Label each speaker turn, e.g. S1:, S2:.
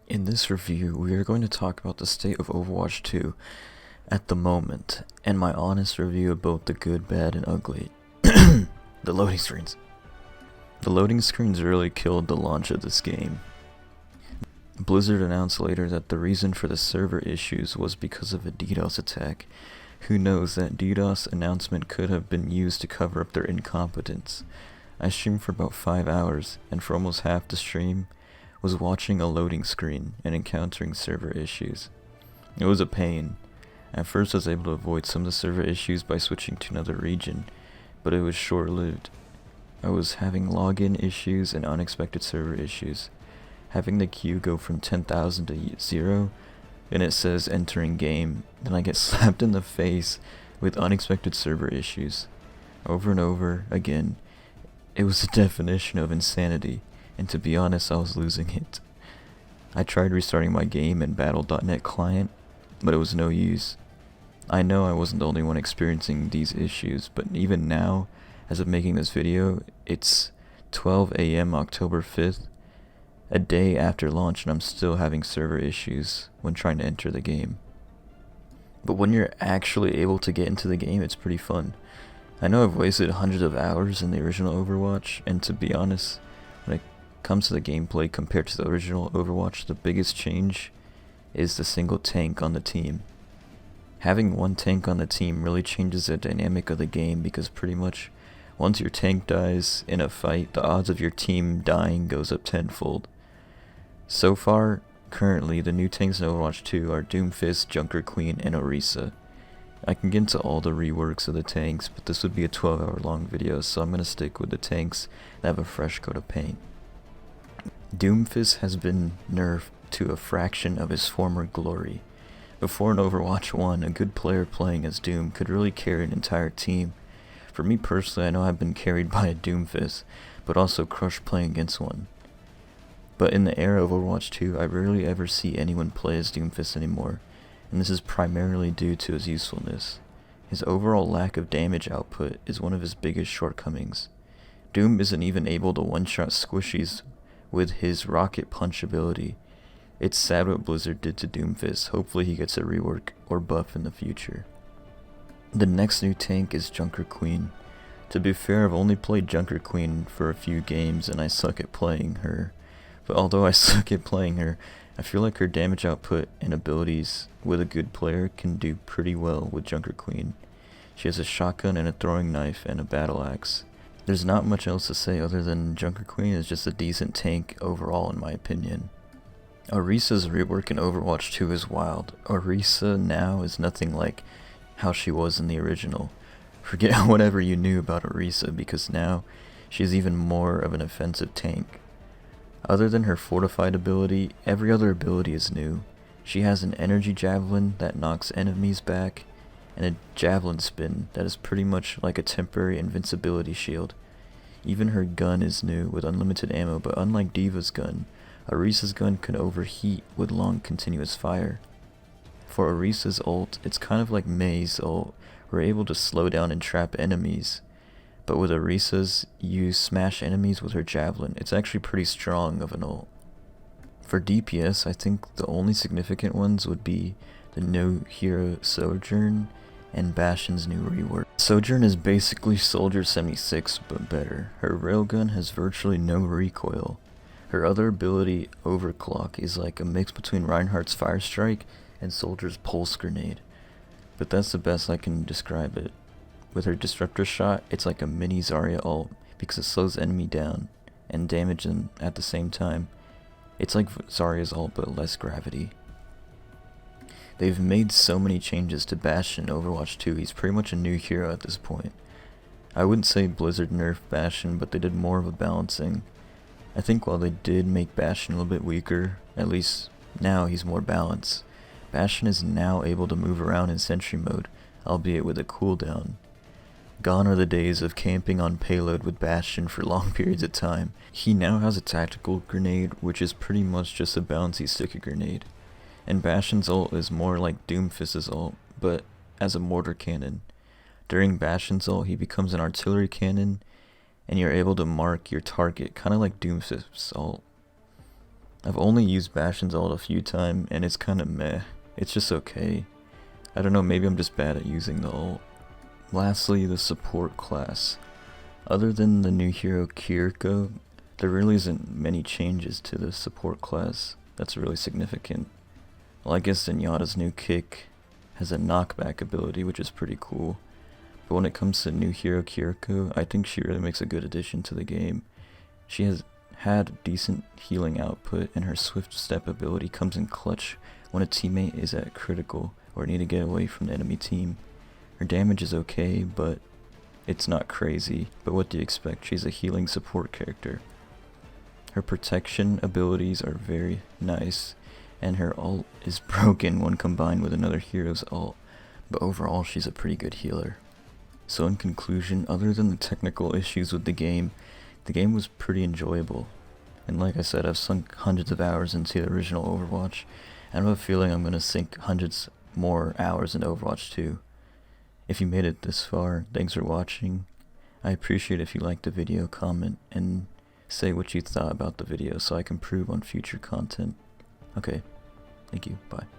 S1: In this review, we are going to talk about the state of Overwatch 2 at the moment, and my honest review of both the good, bad, and ugly. The loading screens. The loading screens really killed the launch of this game. Blizzard announced later that the reason for the server issues was because of a DDoS attack. Who knows, that DDoS announcement could have been used to cover up their incompetence. I streamed for about 5 hours, and for almost half the stream, was watching a loading screen and encountering server issues. It was a pain. At first I was able to avoid some of the server issues by switching to another region, but it was short-lived. I was having login issues and unexpected server issues. Having the queue go from 10,000 to 0, and it says entering game, then I get slapped in the face with unexpected server issues. Over and over again. It was the definition of insanity. And to be honest, I was losing it. I tried restarting my game and Battle.net client, but it was no use. I know I wasn't the only one experiencing these issues, but even now, as of making this video, it's 12 AM October 5th, a day after launch, and I'm still having server issues when trying to enter the game. But when you're actually able to get into the game, it's pretty fun. I know I've wasted hundreds of hours in the original Overwatch, and to be honest, when it comes to the gameplay compared to the original Overwatch, the biggest change is the single tank on the team. Having one tank on the team really changes the dynamic of the game, because pretty much once your tank dies in a fight, the odds of your team dying goes up tenfold. So far, currently, the new tanks in Overwatch 2 are Doomfist, Junker Queen, and Orisa. I can get into all the reworks of the tanks, but this would be a 12-hour long video, so I'm going to stick with the tanks that have a fresh coat of paint. Doomfist has been nerfed to a fraction of his former glory. Before in Overwatch 1, a good player playing as Doom could really carry an entire team. For me personally, I know I've been carried by a Doomfist, but also crushed playing against one. But in the era of Overwatch 2, I rarely ever see anyone play as Doomfist anymore, and this is primarily due to his usefulness. His overall lack of damage output is one of his biggest shortcomings. Doom isn't even able to one-shot squishies with his rocket punch ability. It's sad what Blizzard did to Doomfist. Hopefully he gets a rework or buff in the future. The next new tank is Junker Queen. To be fair, I've only played Junker Queen for a few games and I suck at playing her. But although I suck at playing her, I feel like her damage output and abilities with a good player can do pretty well with Junker Queen. She has a shotgun and a throwing knife and a battle axe. There's not much else to say other than Junker Queen is just a decent tank overall in my opinion. Orisa's rework in Overwatch 2 is wild. Orisa now is nothing like how she was in the original. Forget whatever you knew about Orisa, because now she's even more of an offensive tank. Other than her fortified ability, every other ability is new. She has an energy javelin that knocks enemies back, and a javelin spin that is pretty much like a temporary invincibility shield. Even her gun is new with unlimited ammo, but unlike D.Va's gun, Orisa's gun can overheat with long continuous fire. For Orisa's ult, it's kind of like Mei's ult. We're able to slow down and trap enemies, but with Orisa's, you smash enemies with her javelin. It's actually pretty strong of an ult. For DPS, I think the only significant ones would be the new hero Sojourn and Bastion's new rework. Sojourn is basically Soldier 76 but better. Her railgun has virtually no recoil. Her other ability, Overclock, is like a mix between Reinhardt's Fire Strike and Soldier's Pulse Grenade. But that's the best I can describe it. With her Disruptor Shot, it's like a mini Zarya ult because it slows enemy down and damage them at the same time. It's like Zarya's ult but less gravity. They've made so many changes to Bastion in Overwatch 2, he's pretty much a new hero at this point. I wouldn't say Blizzard nerfed Bastion, but they did more of a balancing. I think while they did make Bastion a little bit weaker, at least now he's more balanced. Bastion is now able to move around in sentry mode, albeit with a cooldown. Gone are the days of camping on payload with Bastion for long periods of time. He now has a tactical grenade, which is pretty much just a bouncy sticky grenade. And Bastion's ult is more like Doomfist's ult, but as a mortar cannon. During Bastion's ult, he becomes an artillery cannon, and you're able to mark your target, kinda like Doomfist's ult. I've only used Bastion's ult a few times, and it's kinda meh. It's just okay. I don't know, maybe I'm just bad at using the ult. Lastly, the support class. Other than the new hero Kiriko, there really isn't many changes to the support class that's really significant. Well, I guess Zenyatta's new kick has a knockback ability, which is pretty cool. But when it comes to new hero Kiriko, I think she really makes a good addition to the game. She has had decent healing output, and her swift step ability comes in clutch when a teammate is at critical or need to get away from the enemy team. Her damage is okay, but it's not crazy. But what do you expect? She's a healing support character. Her protection abilities are very nice, and her ult is broken when combined with another hero's ult, but overall she's a pretty good healer. So in conclusion, other than the technical issues with the game was pretty enjoyable. And like I said, I've sunk hundreds of hours into the original Overwatch, and I have a feeling I'm going to sink hundreds more hours into Overwatch 2. If you made it this far, thanks for watching. I appreciate if you liked the video, comment, and say what you thought about the video so I can improve on future content. Okay, thank you, bye.